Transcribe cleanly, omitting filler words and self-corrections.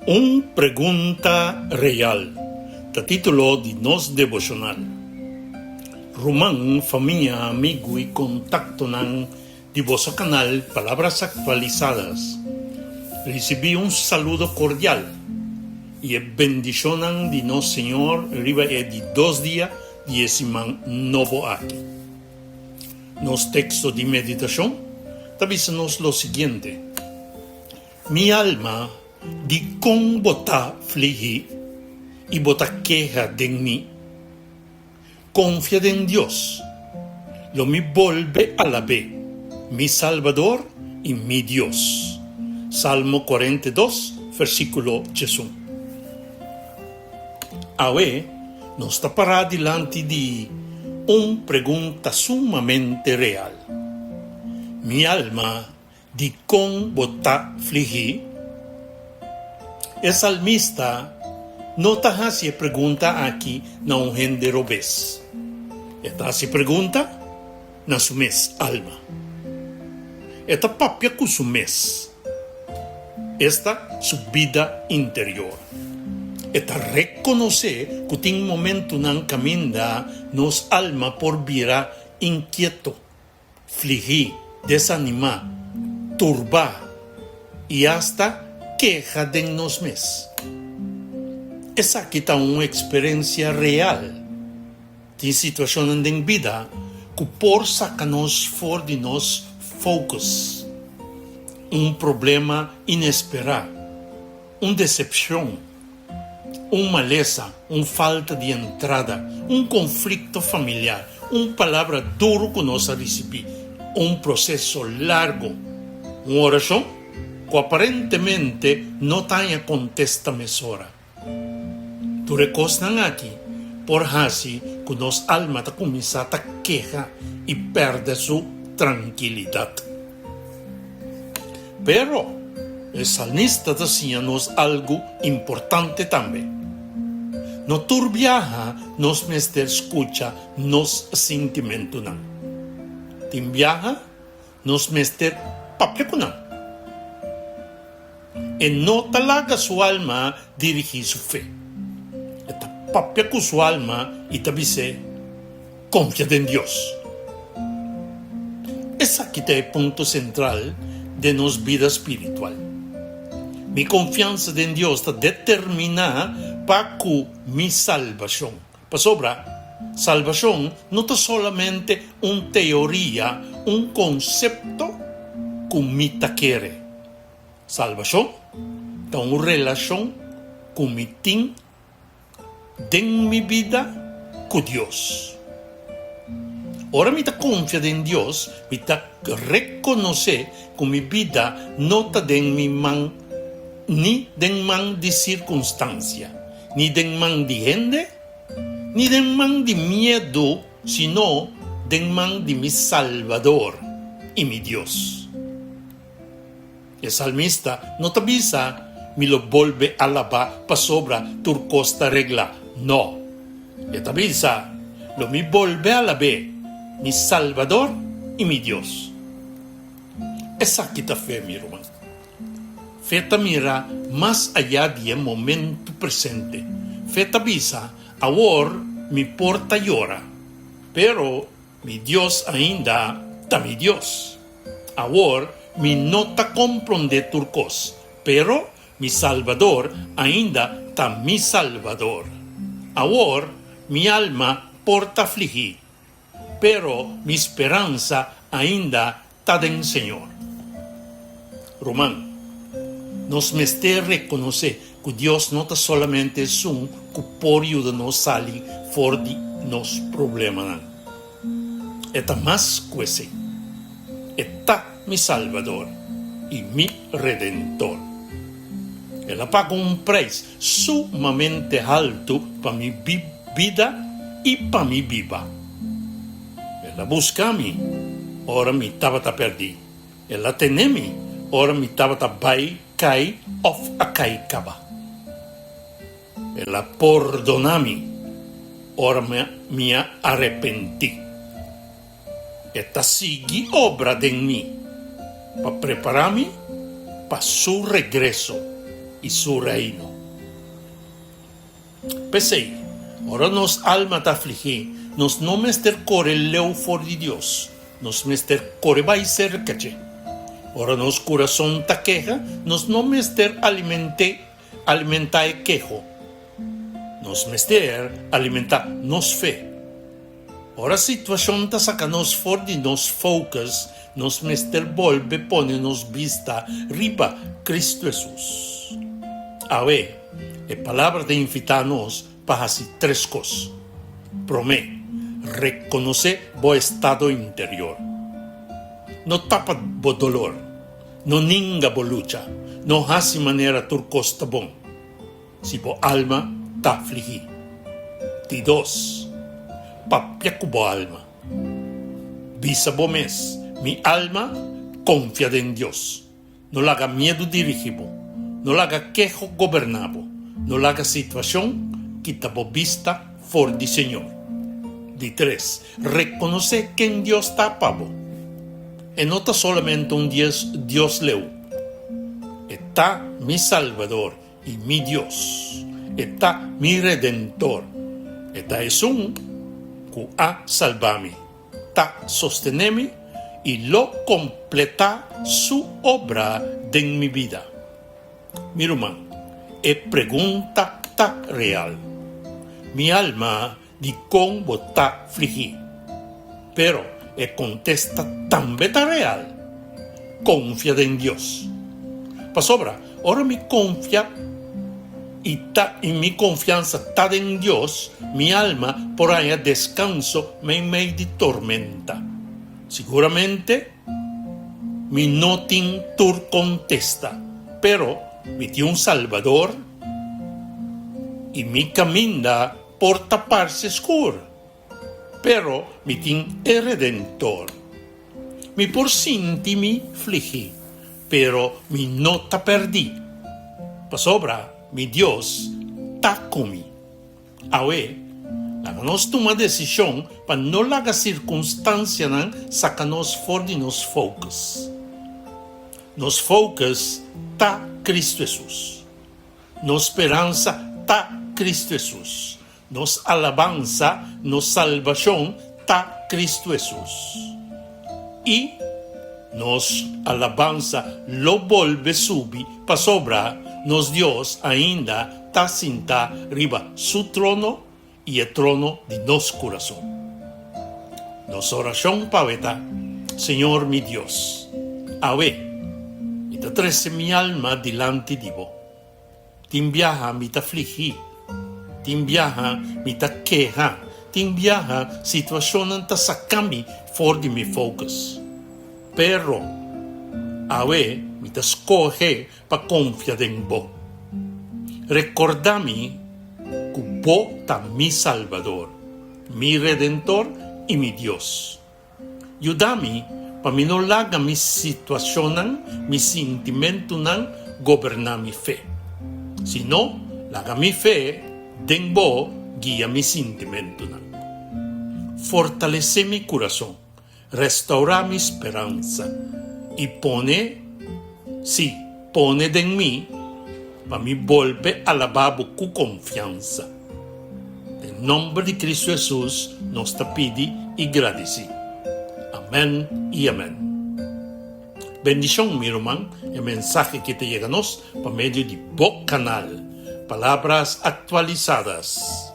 Un pregunta real. Da título di nos devocional. Rumang, familia, amigo y contacto ng di vosso canal Palabras Actualizadas. Recibí un saludo cordial y bendicionan di nos Señor riba di 2 días 19 aquí. Nos texto de meditación tabisanos lo siguiente. Mi alma di con bota flihi y bota queja de mí. Confía en Dios, lo me vuelve a la ve, mi Salvador y mi Dios. Salmo 42, versículo 1. Ahora nos tapará delante de una pregunta sumamente real. Mi alma di con bota flihi. El salmista no te hace pregunta aquí na un género vez. Esta hace pregunta na su mes alma. Esta papia con su mes. Esta su vida interior. Esta reconoce que en momento nan camina nos alma por vira inquieto, fligí, desanimá, turba y hasta queja de nos mes. Esa quita una experiencia real de situación en vida que por sacarnos fuera de nos focus. Un problema inesperado, una decepción, una maleza, una falta de entrada, un conflicto familiar, una palabra duro que nos recibí, un proceso largo, una oración que aparentemente no tenga contesta mesora. Tu recostan aquí por así que nos alma ta comienza a queja y perde su tranquilidad. Pero el salmista decía-nos algo importante también. No turbiaja nos mester escucha nos sentimiento nan. Timbiaja nos mester papiakunan. En no talaga su alma dirigir su fe. Esta papia con su alma y te dice, confía en Dios. Es aquí el punto central de nuestra vida espiritual. Mi confianza en Dios está determinada para que mi salvación. Para sobra, salvación no es solamente una teoría, un concepto que me quiere. Salvación es una relación que me tiene en mi vida con Dios. Ahora me confía en Dios, me reconoce que mi vida no está en mi mano, ni en man de circunstancia, ni en man de gente, ni en man de miedo, sino en man de mi Salvador y mi Dios. El salmista no te avisa, me lo vuelve a alabar para sobra tu costa regla. No. Él te avisa, lo me vuelve a alabar, mi Salvador y mi Dios. Esa aquí está fe, mi hermano. Fe te mira más allá del momento presente. Fe te avisa, ahora mi porta llora, pero mi Dios ainda está mi Dios. Ahora mi no te comprende tu cos, pero mi Salvador ainda está mi Salvador. Ahora mi alma porta afligir, pero mi esperanza ainda está en Señor. Román, nos meste reconocer que Dios no está solamente es un que por ayudarnos salir fuera de nos problemas. Está más que ese. Está mi Salvador y mi Redentor. Él paga un precio sumamente alto para mi vida y para mi vida. Él busca a mí, ahora mi tabata perdí. Él la tiene a mí, ahora mi tabata vai, cai, of a cai caba. Él la perdona a mí, ahora me arrepentí. Esta sigue obra de mí para prepararme para su regreso. y su reino. Pesei, ora nos alma ta afligí, nos no mester core leu for di Dios, nos mester core vai ser cache. Ora nos corazón ta queja, nos no mester alimentae quejo, nos mester alimenta nos fe. Ora situación ta saca nos for di nos focus, nos mester volve pone nos vista riba Cristo Jesús. Ave, e palabra de invitanos para así tres cosas. Promé, reconoce bo estado interior. No tapa bo dolor, no ninga bo lucha, no hasi manera turcos ta bon. Si bo alma ta afligí. Ti dos, papiaku bo alma. Visa bo mes, mi alma confía en Dios. No la haga miedo dirigibo, no la haga quejo gobernabo, no la haga situación quitabo vista for di Señor. Di tres, reconoce que en Dios está pavo. E no está solamente un Dios leu. Está mi Salvador y mi Dios. Está mi Redentor. Está es un que ha salvami. Está sostenemi y lo completa su obra en mi vida. Mi hermano, e pregunta ta real. Mi alma di con bota afligí, pero e contesta tan beta real. Confía en Dios. Pasobra, ahora mi confía y mi confianza está en Dios, mi alma por allá descanso me di tormenta. Seguramente mi notin tur contesta, pero mi tiene un Salvador y mi camina por taparse oscuro, pero mi tiene el Redentor. Mi por sinti mi fligí, pero mi no ta perdí. Pasobra, mi Dios ta comi. Awe, nos toma decisión para no la circunstancia sacanos for de nos focus. Nos focus ta Cristo Jesús. Nos esperanza ta Cristo Jesús. Nos alabanza, nos salvación ta Cristo Jesús. Y nos alabanza lo volve subi pa sobra nos Dios ainda ta sinta riba su trono y el trono de nos corazón. Nos oración paveta, Señor mi Dios, ave, y te trece mi alma delante de vos. Tin viaja mi ta afligí, tin viaja mi ta queja, tin viaja situación ta sacami for de mi focus. Pero, ave, mi ta escoge pa confiar en vos. Recordami que vos ta mi Salvador, mi Redentor y mi Dios. Ayúdame para mi no laga mi situación, mi sentimiento gobernar mi fe. Si no, laga mi fe, den vos guía mi sentimiento. Fortalece mi corazón, restaura mi esperanza y pone en mí para mi volver a alabar con confianza. En nombre de Cristo Jesús nos te pidi y agradeci. Amén y amén. Bendición, mi hermano, el mensaje que te llega por medio de Boc Canal, palabras actualizadas.